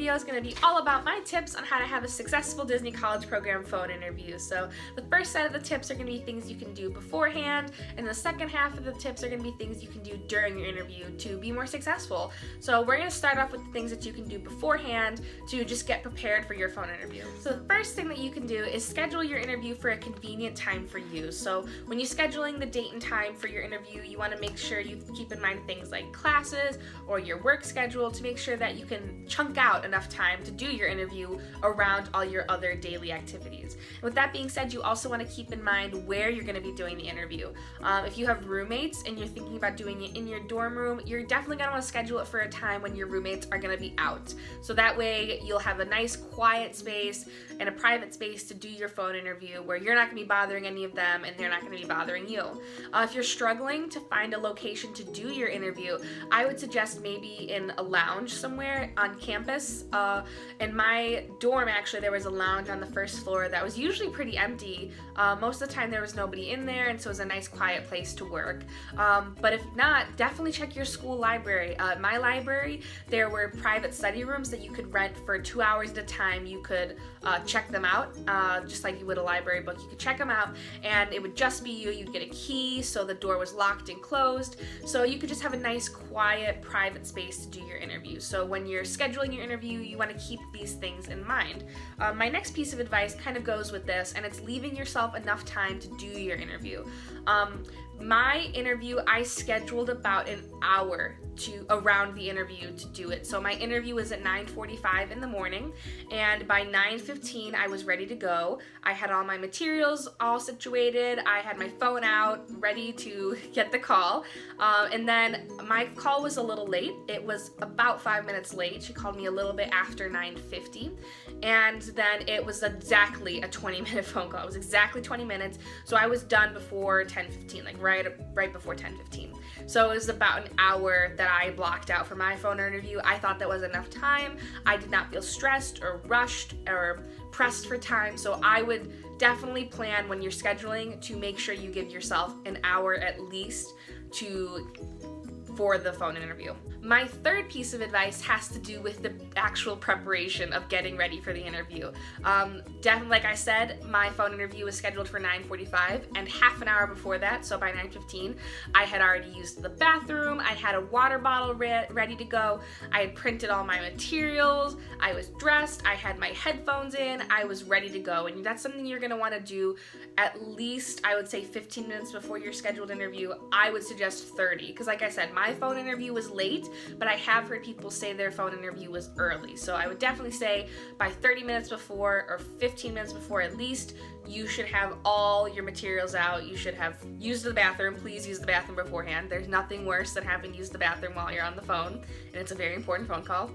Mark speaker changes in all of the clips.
Speaker 1: video is going to be all about my tips on how to have a successful Disney College Program phone interview. So the first set of the tips are going to be things you can do beforehand, and the second half of the tips are going to be things you can do during your interview to be more successful. So we're going to start off with the things that you can do beforehand to just get prepared for your phone interview. So the first thing that you can do is schedule your interview for a convenient time for you. So when you're scheduling the date and time for your interview, you want to make sure you keep in mind things like classes or your work schedule to make sure that you can chunk out enough time to do your interview around all your other daily activities. And with that being said, you also want to keep in mind where you're going to be doing the interview. If you have roommates and you're thinking about doing it in your dorm room, you're definitely going to want to schedule it for a time when your roommates are going to be out. So that way you'll have a nice quiet space and a private space to do your phone interview where you're not going to be bothering any of them and they're not going to be bothering you. If you're struggling to find a location to do your interview, I would suggest maybe in a lounge somewhere on campus. In my dorm, actually, there was a lounge on the first floor that was usually pretty empty. Most of the time there was nobody in there, and so it was a nice quiet place to work. But if not, definitely check your school library. At my library, there were private study rooms that you could rent for 2 hours at a time. You could check them out, just like you would a library book. You could check them out, and it would just be you. You'd get a key, so the door was locked and closed, so you could just have a nice, quiet, private space to do your interview. So when you're scheduling your interview, you want to keep these things in mind. My next piece of advice kind of goes with this, and it's leaving yourself enough time to do your interview. My interview, I scheduled about an hour around the interview to do it. So my interview was at 9:45 in the morning, and by 9:15 I was ready to go. I had all my materials all situated. I had my phone out ready to get the call, and then my call was a little late. It was about 5 minutes late. She called me a little bit after 9:50, and then it was exactly a 20-minute phone call. It was exactly 20 minutes, so I was done before 10:15, like right before 10:15. So it was about an hour that I blocked out for my phone interview. I thought that was enough time. I did not feel stressed or rushed or pressed for time, so I would definitely plan when you're scheduling to make sure you give yourself an hour at least for the phone interview. My third piece of advice has to do with the actual preparation of getting ready for the interview. Definitely, like I said, my phone interview was scheduled for 9:45, and half an hour before that, so by 9:15, I had already used the bathroom. I had a water bottle ready to go. I had printed all my materials. I was dressed. I had my headphones in. I was ready to go, and that's something you're going to want to do at least, I would say, 15 minutes before your scheduled interview. I would suggest 30, because like I said, my phone interview was late, but I have heard people say their phone interview was early. So I would definitely say by 30 minutes before or 15 minutes before at least, you should have all your materials out. You should have used the bathroom. Please use the bathroom beforehand. There's nothing worse than having to use the bathroom while you're on the phone, and it's a very important phone call.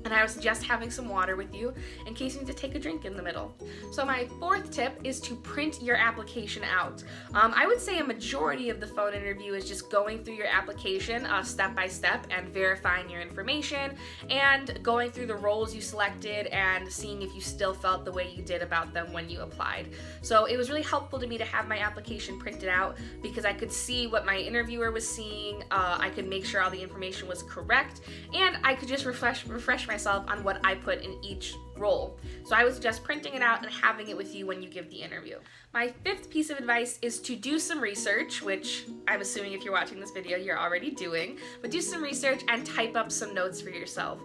Speaker 1: And I would suggest having some water with you in case you need to take a drink in the middle. So my fourth tip is to print your application out. I would say a majority of the phone interview is just going through your application step by step and verifying your information and going through the roles you selected and seeing if you still felt the way you did about them when you applied. So it was really helpful to me to have my application printed out because I could see what my interviewer was seeing. I could make sure all the information was correct, and I could just refresh myself on what I put in each role. So I would suggest printing it out and having it with you when you give the interview. My fifth piece of advice is to do some research, which I'm assuming if you're watching this video you're already doing, but do some research and type up some notes for yourself.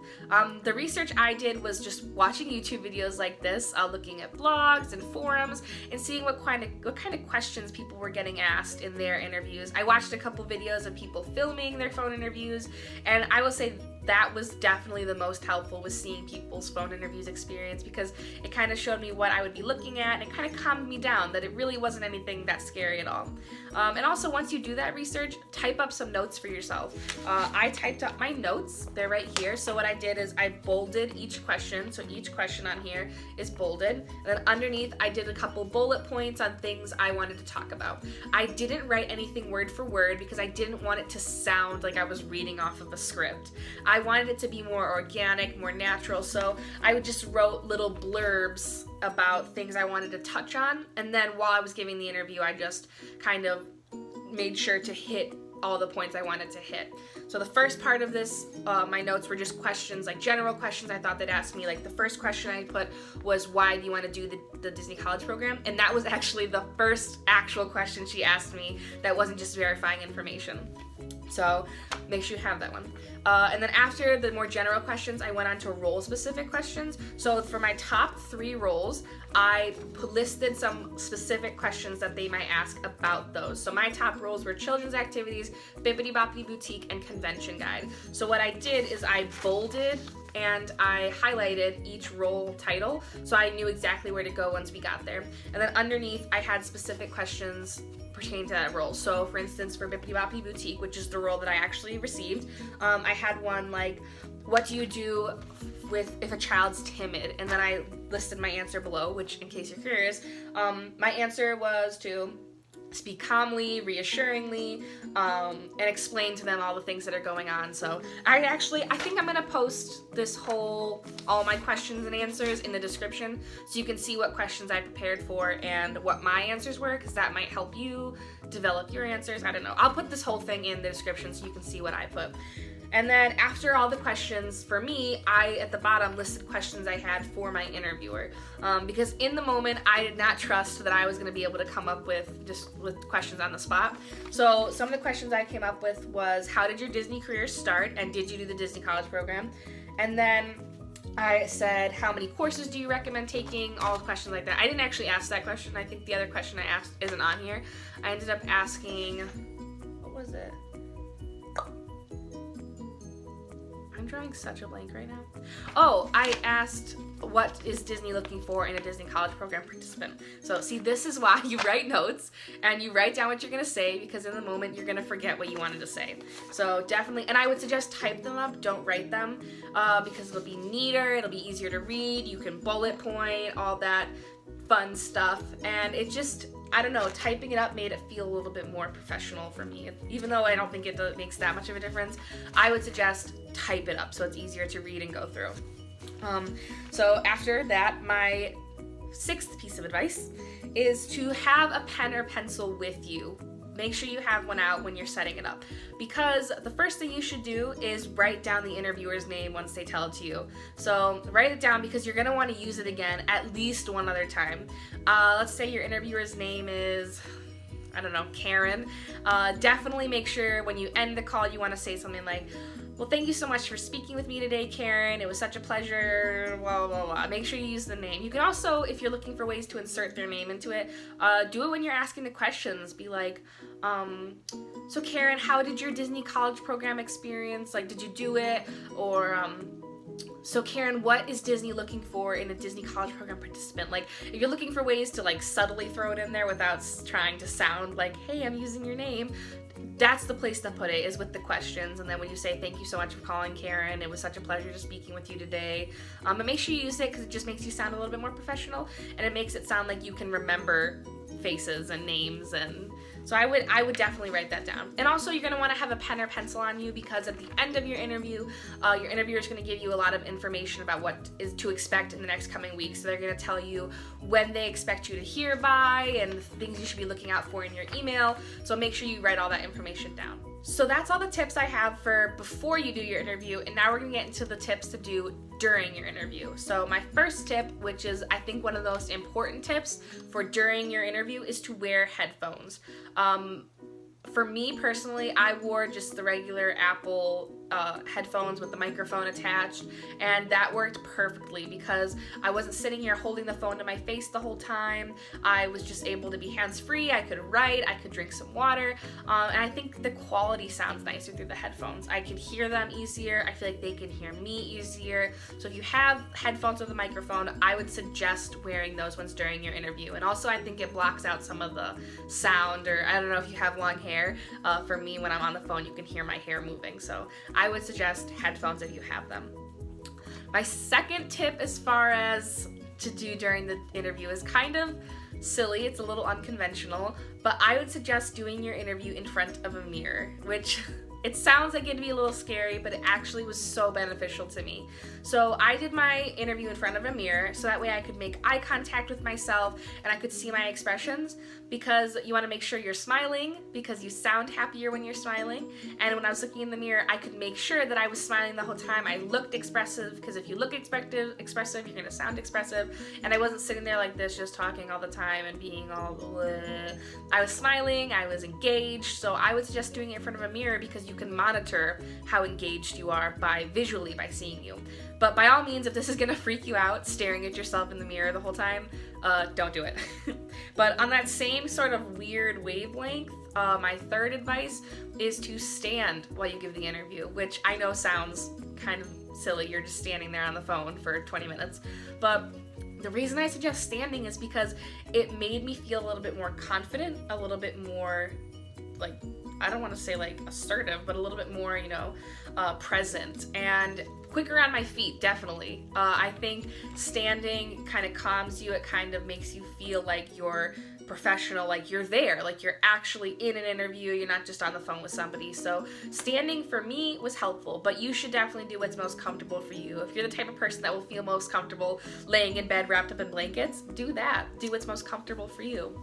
Speaker 1: The research I did was just watching YouTube videos like this, looking at blogs and forums and seeing what kind of questions people were getting asked in their interviews. I watched a couple videos of people filming their phone interviews, and I will say that was definitely the most helpful, was seeing people's phone interviews experience, because it kind of showed me what I would be looking at, and it kind of calmed me down that it really wasn't anything that scary at all. And also, once you do that research, type up some notes for yourself. I typed up my notes. They're right here. So what I did is I bolded each question. So each question on here is bolded. And then underneath, I did a couple bullet points on things I wanted to talk about. I didn't write anything word for word because I didn't want it to sound like I was reading off of a script. I wanted it to be more organic, more natural. So I just wrote little blurbs about things I wanted to touch on, and then while I was giving the interview, I just kind of made sure to hit all the points I wanted to hit. So the first part of this, my notes were just questions, like general questions I thought they'd ask me. Like the first question I put was, why do you want to do the Disney College program? And that was actually the first actual question she asked me that wasn't just verifying information. So make sure you have that one. And then after the more general questions, I went on to role-specific questions. So for my top 3 roles, I listed some specific questions that they might ask about those. So my top roles were children's activities, Bibbidi Boppidi Boutique, and convention guide. So what I did is I bolded and I highlighted each role title so I knew exactly where to go once we got there. And then underneath, I had specific questions pertaining to that role. So for instance, for Bibbidi Boppidi Boutique, which is the role that I actually received, I had one like, what do you do if a child's timid? And then I listed my answer below, which in case you're curious, my answer was to speak calmly, reassuringly, and explain to them all the things that are going on. So I think I'm gonna post all my questions and answers in the description so you can see what questions I prepared for and what my answers were, because that might help you develop your answers. I don't know. I'll put this whole thing in the description so you can see what I put. And then after all the questions, for me, I, at the bottom, listed questions I had for my interviewer. Because in the moment, I did not trust that I was gonna be able to come up with questions on the spot. So some of the questions I came up with was, how did your Disney career start? And did you do the Disney College program? And then I said, how many courses do you recommend taking? All questions like that. I didn't actually ask that question. I think the other question I asked isn't on here. I ended up asking, what was it? I'm drawing such a blank right now. Oh, I asked, what is Disney looking for in a Disney College program participant? So see, this is why you write notes and you write down what you're gonna say, because in the moment you're gonna forget what you wanted to say. So definitely, and I would suggest type them up, don't write them, because it'll be neater, it'll be easier to read, you can bullet point, all that fun stuff, and it just, I don't know, typing it up made it feel a little bit more professional for me. Even though I don't think it makes that much of a difference, I would suggest type it up so it's easier to read and go through. So after that, my 6th piece of advice is to have a pen or pencil with you. Make sure you have one out when you're setting it up, because the first thing you should do is write down the interviewer's name once they tell it to you. So write it down, because you're going to want to use it again at least one other time. Let's say your interviewer's name is, I don't know, Karen. Definitely make sure when you end the call you want to say something like, well, thank you so much for speaking with me today, Karen. It was such a pleasure, blah, blah, blah. Make sure you use the name. You can also, if you're looking for ways to insert their name into it, do it when you're asking the questions. Be like, so Karen, how did your Disney College program experience? Like, did you do it? Or, so Karen, what is Disney looking for in a Disney College program participant? Like, if you're looking for ways to like subtly throw it in there without trying to sound like, hey, I'm using your name, that's the place to put it, is with the questions. And then when you say, thank you so much for calling, Karen, it was such a pleasure just speaking with you today. But make sure you use it, because it just makes you sound a little bit more professional, and it makes it sound like you can remember faces and names. And so I would definitely write that down. And also, you're going to want to have a pen or pencil on you, because at the end of your interview, your interviewer is going to give you a lot of information about what is to expect in the next coming weeks. So they're going to tell you when they expect you to hear by and things you should be looking out for in your email. So make sure you write all that information down. So that's all the tips I have for before you do your interview, and now we're going to get into the tips to do during your interview. So my first tip, which is I think one of the most important tips for during your interview, is to wear headphones. For me personally, I wore just the regular Apple headphones with the microphone attached, and that worked perfectly because I wasn't sitting here holding the phone to my face the whole time. I was just able to be hands-free. I could write, I could drink some water, and I think the quality sounds nicer through the headphones. I can hear them easier. I feel like they can hear me easier. So if you have headphones with a microphone, I would suggest wearing those ones during your interview. And also, I think it blocks out some of the sound, or I don't know if you have long hair. For me, when I'm on the phone, you can hear my hair moving. So I would suggest headphones if you have them. My second tip as far as to do during the interview is kind of silly. It's a little unconventional, but I would suggest doing your interview in front of a mirror, which It sounds like it'd be a little scary, but it actually was so beneficial to me. So I did my interview in front of a mirror, so that way I could make eye contact with myself and I could see my expressions, because you want to make sure you're smiling because you sound happier when you're smiling. And when I was looking in the mirror, I could make sure that I was smiling the whole time. I looked expressive, because if you look expressive, you're going to sound expressive. And I wasn't sitting there like this just talking all the time and being all bleh. I was smiling, I was engaged. So I would suggest doing it in front of a mirror, because you can monitor how engaged you are visually by seeing you. But by all means, if this is gonna freak you out, staring at yourself in the mirror the whole time, don't do it. But on that same sort of weird wavelength, my third advice is to stand while you give the interview, which I know sounds kind of silly. You're just standing there on the phone for 20 minutes. But the reason I suggest standing is because it made me feel a little bit more confident, a little bit more, like, I don't want to say like assertive, but a little bit more, present, and quicker on my feet, definitely. I think standing kind of calms you. It kind of makes you feel like you're professional, like you're there, like you're actually in an interview, you're not just on the phone with somebody. So standing for me was helpful, but you should definitely do what's most comfortable for you. If you're the type of person that will feel most comfortable laying in bed wrapped up in blankets, do that. Do what's most comfortable for you.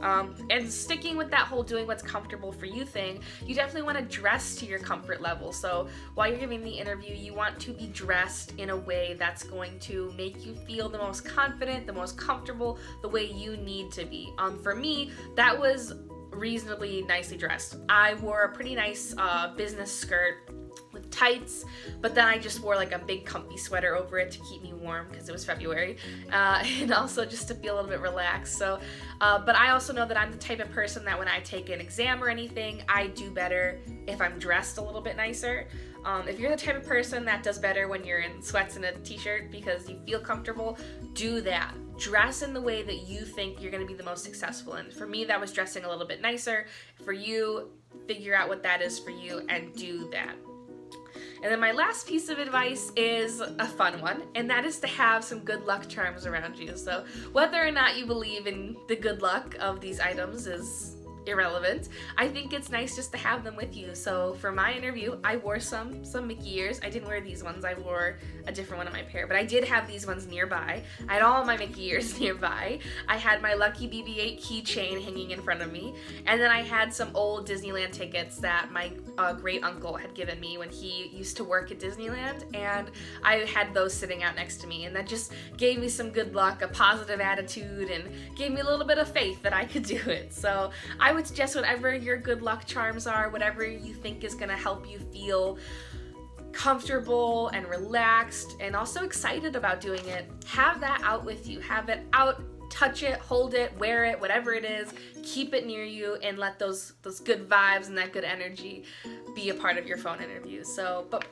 Speaker 1: And sticking with that whole doing what's comfortable for you thing, you definitely want to dress to your comfort level. So while you're giving the interview, you want to be dressed in a way that's going to make you feel the most confident, the most comfortable, the way you need to be. For me, that was reasonably nicely dressed. I wore a pretty nice business skirt with tights, but then I just wore like a big comfy sweater over it to keep me warm because it was February, and also just to feel a little bit relaxed. So, but I also know that I'm the type of person that when I take an exam or anything, I do better if I'm dressed a little bit nicer. If you're the type of person that does better when you're in sweats and a t-shirt because you feel comfortable, do that. Dress in the way that you think you're going to be the most successful in. For me, that was dressing a little bit nicer. For you, figure out what that is for you and do that. And then my last piece of advice is a fun one, and that is to have some good luck charms around you. So whether or not you believe in the good luck of these items is irrelevant. I think it's nice just to have them with you. So for my interview, I wore some Mickey ears. I didn't wear these ones. I wore a different one on my pair, but I did have these ones nearby. I had all of my Mickey ears nearby. I had my Lucky BB-8 keychain hanging in front of me, and then I had some old Disneyland tickets that my great uncle had given me when he used to work at Disneyland, and I had those sitting out next to me, and that just gave me some good luck, a positive attitude, and gave me a little bit of faith that I could do it. So I would suggest whatever your good luck charms are, whatever you think is going to help you feel comfortable and relaxed and also excited about doing it, have that out with you. Have it out, touch it, hold it, wear it, whatever it is, keep it near you, and let those good vibes and that good energy be a part of your phone interview. So, but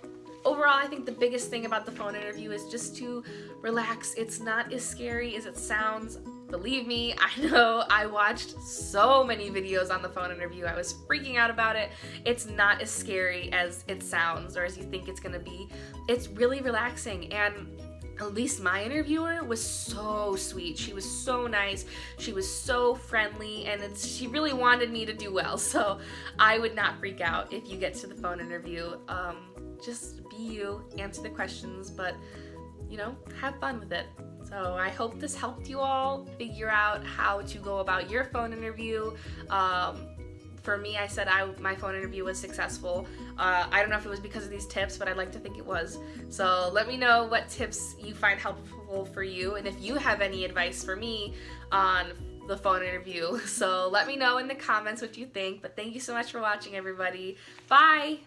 Speaker 1: overall, I think the biggest thing about the phone interview is just to relax. It's not as scary as it sounds. Believe me, I know I watched so many videos on the phone interview. I was freaking out about it. It's not as scary as it sounds or as you think it's gonna be. It's really relaxing, and at least my interviewer was so sweet. She was so nice. She was so friendly, and she really wanted me to do well. So I would not freak out if you get to the phone interview. Just be you, answer the questions, but have fun with it. So I hope this helped you all figure out how to go about your phone interview. For me, I said my phone interview was successful. I don't know if it was because of these tips, but I'd like to think it was. So let me know what tips you find helpful for you, and if you have any advice for me on the phone interview. So let me know in the comments what you think. But thank you so much for watching, everybody. Bye!